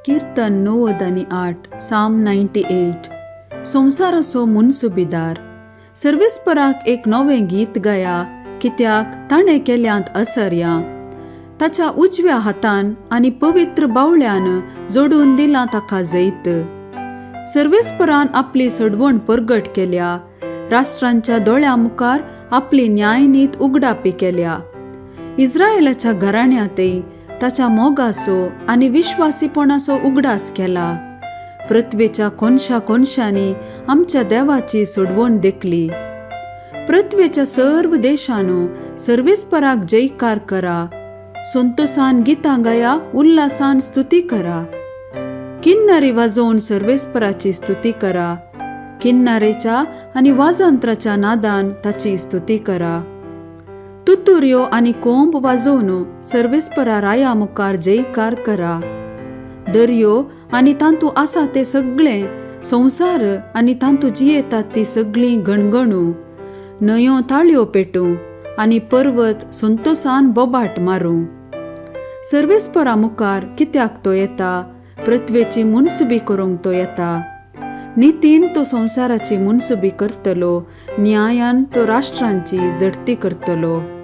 कीर्तन 98 साम 98 संवसाराचो मुनसुबीदार सर्वेस्पराक एक नवें गीत गाया, कित्याक ताणें केल्यांत असर्या. ताच्या उजव्या हातान आनी पवित्र बावळ्यान जोडून दिलां ताका जैत. सर्वेस्परान आपली सडवण परगट केल्या, राष्ट्रांच्या दोळ्या मुखार आपली न्यायनीत उगडापी केल्या. इस्रायेलाच्या घराण्यांतय ताच्या मोगाचो आनी विश्वासीपणाचो उगडास केला. पृथ्वेच्या कोनशा कोनशांनी आमच्या देवाची सोडवण देखली. पृथ्वेच्या सर्व देशांनो सर्वेस्पराक जयकार करा. संतोषान गितां गाया, उल्हासान स्तुती करा. किन्नरी वाजोवन सर्वेस्पराची स्तुती करा. किन्नारेच्या आनी वाजंत्राच्या नादान ताची स्तुती करा. तुतुर्यो आनी कोंब वाजोवन सर्वेस्परा राया मुखार जयकार करा. दर्यो आनी तांतू आसा ते सगळे, संवसार आनी तांतू जियेतात ती सगळीं गणगणू. न्हंयो ताळयो पेटूं आनी पर्वत संतोषान बोबाट मारूं. सर्वेस्परा मुखार कित्याक तो येता? पृथ्वेची मुनसुबी करूंक तो येता. नितीन तो संवसाराची मुनसुबी करतलो, न्यायान तो राष्ट्रांची जडती करतलो.